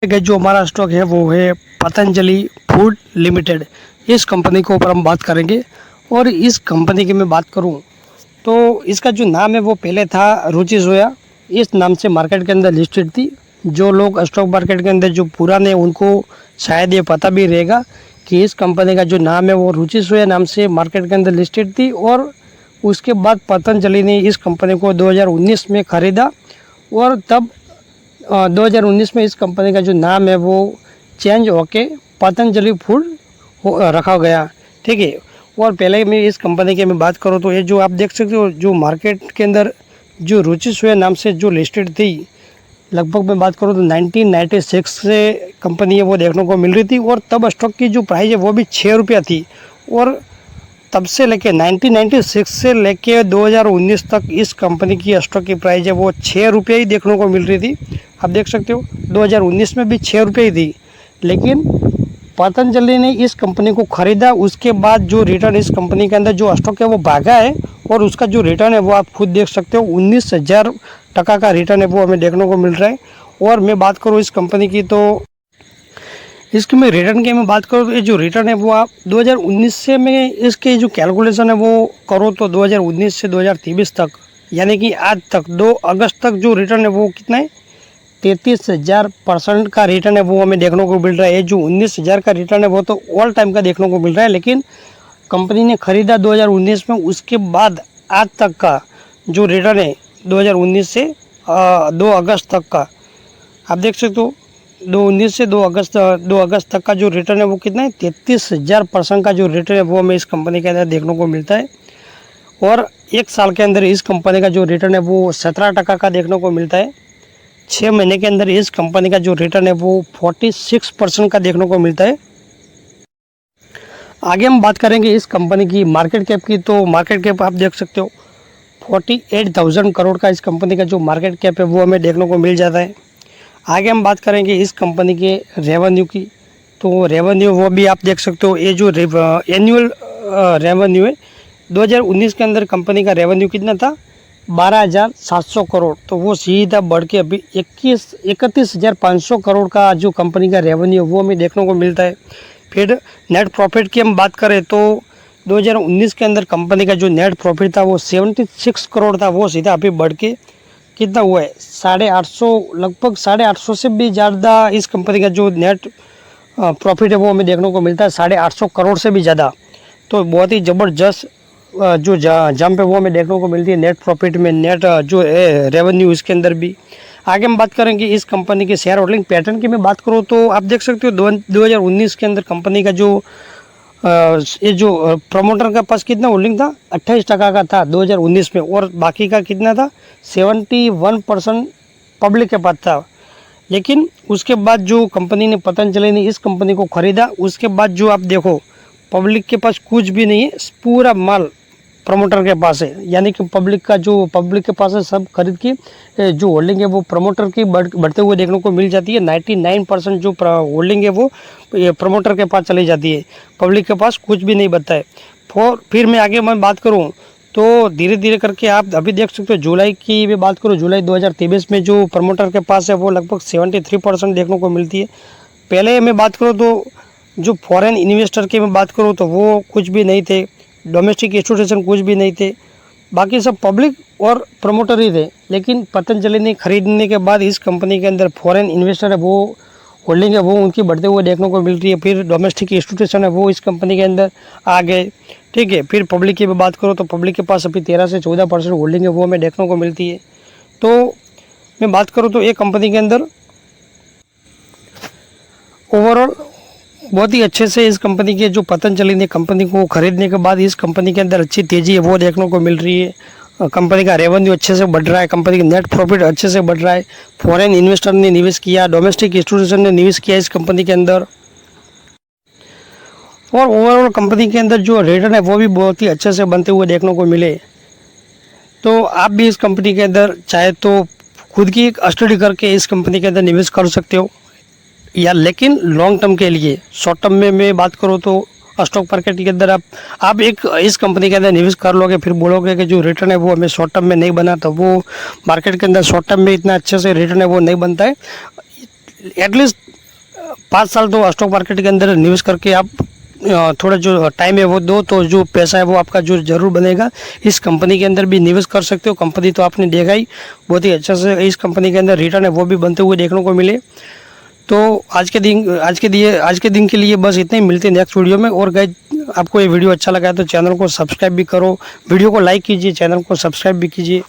कि जो हमारा स्टॉक है वो है पतंजलि फूड लिमिटेड। इस कंपनी के ऊपर हम बात करेंगे। और इस कंपनी की मैं बात करूं तो इसका जो नाम है वो पहले था रुचि सोया। इस नाम से मार्केट के अंदर लिस्टेड थी। जो लोग स्टॉक मार्केट के अंदर जो पुराने उनको शायद ये पता भी रहेगा कि इस कंपनी का जो नाम है वो रुचि सोया नाम से मार्केट के अंदर लिस्टेड थी। और उसके बाद पतंजलि ने इस कंपनी को 2019 में ख़रीदा और तब 2019 में इस कंपनी का जो नाम है वो चेंज होके पतंजलि फूड रखा गया। ठीक है। और पहले मैं इस कंपनी की मैं बात करूँ तो ये जो आप देख सकते हो जो मार्केट के अंदर जो रुचि सोया नाम से जो लिस्टेड थी, लगभग मैं बात करूँ तो 1996 से कंपनी है वो देखने को मिल रही थी। और तब स्टॉक की जो प्राइस है वो भी 6 रुपया थी। और तब से लेके 1996 से लेके 2019 तक इस कंपनी की स्टॉक की प्राइस है वो 6 रुपये ही देखने को मिल रही थी। आप देख सकते हो 2019 में भी 6 रुपये ही थी। लेकिन पतंजलि ने इस कंपनी को ख़रीदा, उसके बाद जो रिटर्न इस कंपनी के अंदर जो स्टॉक है वो भागा है। और उसका जो रिटर्न है वो आप खुद देख सकते हो, 19,000 का रिटर्न है वो हमें देखने को मिल रहा है। और मैं बात करूँ इस कंपनी की तो इसके मैं रिटर्न की मैं बात करूँ तो ये जो रिटर्न है वो आप 2019 से मैं इसके जो कैलकुलेशन है वो करो तो 2019 से 2023 तक यानी कि आज तक 2 अगस्त तक जो रिटर्न है वो कितना है, 33,000% का रिटर्न है वो हमें देखने को मिल रहा है। जो 19,000 का रिटर्न है वो तो ऑल टाइम का देखने को मिल रहा है। लेकिन कंपनी ने ख़रीदा 2019 में, उसके बाद आज तक का जो रिटर्न है 2019 से 2 अगस्त तक का आप देख सकते हो। 2019 से 2 अगस्त तक का जो रिटर्न है वो कितना है, 33,000% का जो रिटर्न है वो हमें इस कंपनी के अंदर देखने को मिलता है। और एक साल के अंदर इस कंपनी का जो रिटर्न है वो 17% का देखने को मिलता है। 6 महीने के अंदर इस कंपनी का जो रिटर्न है वो 46% का देखने को मिलता है। आगे हम बात करेंगे इस कंपनी की मार्केट कैप की। तो मार्केट कैप आप देख सकते हो 48,000 करोड़ का इस कंपनी का जो मार्केट कैप है वो हमें देखने को मिल जाता है। आगे हम बात करेंगे इस कंपनी के रेवेन्यू की। तो रेवेन्यू वो भी आप देख सकते हो, ये जो एनुअल रेवेन्यू है 2019 के अंदर कंपनी का रेवेन्यू कितना था, 12,700 करोड़। तो वो सीधा बढ़ के अभी 31,500 करोड़ का जो कंपनी का रेवेन्यू है वो हमें देखने को मिलता है। फिर नेट प्रॉफिट की हम बात करें तो 2019 के अंदर कंपनी का जो नेट प्रॉफिट था वो 76 करोड़ था। वो सीधा अभी बढ़ के कितना हुआ है, 850, लगभग 850 से भी ज़्यादा इस कंपनी का जो नेट प्रॉफिट है वो हमें देखने को मिलता है, 850 करोड़ से भी ज़्यादा। तो बहुत ही ज़बरदस्त जो जंप है वो हमें देखने को मिलती है नेट प्रॉफिट में, नेट जो है रेवेन्यू इसके अंदर भी। आगे हम बात करेंगे इस कंपनी के शेयर होल्डिंग पैटर्न की मैं बात करूँ तो आप देख सकते हो 2019 के अंदर कंपनी का जो ये जो प्रमोटर का पास कितना होल्डिंग था, 28% का था 2019 में। और बाकी का कितना था, 71% पब्लिक के पास था। लेकिन उसके बाद जो कंपनी ने पतंजलि ने इस कंपनी को ख़रीदा, उसके बाद जो आप देखो पब्लिक के पास कुछ भी नहीं है, पूरा माल प्रमोटर के पास है। यानी कि पब्लिक के पास है सब खरीद की जो होल्डिंग है वो प्रमोटर की बढ़ते हुए देखने को मिल जाती है। 99% जो होल्डिंग है वो प्रमोटर के पास चली जाती है, पब्लिक के पास कुछ भी नहीं बचता है। फिर मैं आगे बात करूं तो धीरे धीरे करके आप अभी देख सकते हो जुलाई की मैं बात करूं, जुलाई 2023 में जो प्रमोटर के पास है वो लगभग 73% देखने को मिलती है। पहले मैं बात करूँ तो जो फॉरेन इन्वेस्टर की मैं बात करूँ तो वो कुछ भी नहीं थे, डोमेस्टिक इंस्टीट्यूशन कुछ भी नहीं थे, बाकी सब पब्लिक और प्रमोटर ही थे। लेकिन पतंजलि ने खरीदने के बाद इस कंपनी के अंदर फॉरेन इन्वेस्टर है वो होल्डिंग है वो उनकी बढ़ते हुए देखने को मिल रही है। फिर डोमेस्टिक इंस्टीट्यूशन है वो इस कंपनी के अंदर आ गए। ठीक है। फिर पब्लिक की बात करो तो पब्लिक के पास अभी 13 से 14% होल्डिंग है वो हमें देखने को मिलती है। तो मैं बात करूँ तो ये कंपनी के अंदर ओवरऑल बहुत ही अच्छे से इस कंपनी के जो पतंजलि ने कंपनी को खरीदने के बाद इस कंपनी के अंदर अच्छी तेज़ी है वो देखने को मिल रही है। कंपनी का रेवेन्यू अच्छे से बढ़ रहा है, कंपनी का नेट प्रॉफिट अच्छे से बढ़ रहा है, फॉरेन इन्वेस्टर ने निवेश किया, डोमेस्टिक इंस्टीट्यूशन ने निवेश किया इस कंपनी के अंदर। और ओवरऑल कंपनी के अंदर जो रिटर्न है वो भी बहुत ही अच्छे से बनते हुए देखने को मिले। तो आप भी इस कंपनी के अंदर चाहे तो खुद की एक स्टडी करके इस कंपनी के अंदर निवेश कर सकते हो, या लेकिन लॉन्ग टर्म के लिए। शॉर्ट टर्म में मैं बात करूँ तो स्टॉक मार्केट के अंदर आप एक इस कंपनी के अंदर निवेश कर लोगे, फिर बोलोगे कि जो रिटर्न है वो हमें शॉर्ट टर्म में नहीं बना, तो वो मार्केट के अंदर शॉर्ट टर्म में इतना अच्छे से रिटर्न है वो नहीं बनता है। एटलीस्ट 5 साल तो स्टॉक मार्केट के अंदर निवेश करके आप थोड़ा जो टाइम है वो दो, तो जो पैसा है वो आपका जो ज़रूर बनेगा। इस कंपनी के अंदर भी निवेश कर सकते हो। कंपनी तो आपने देखा ही, बहुत ही अच्छा से इस कंपनी के अंदर रिटर्न है वो भी बनते हुए देखने को मिले। तो आज के दिन के लिए बस इतने ही। मिलते हैं नेक्स्ट वीडियो में। और गाइस, आपको ये वीडियो अच्छा लगा है तो चैनल को सब्सक्राइब भी करो, वीडियो को लाइक कीजिए, चैनल को सब्सक्राइब भी कीजिए।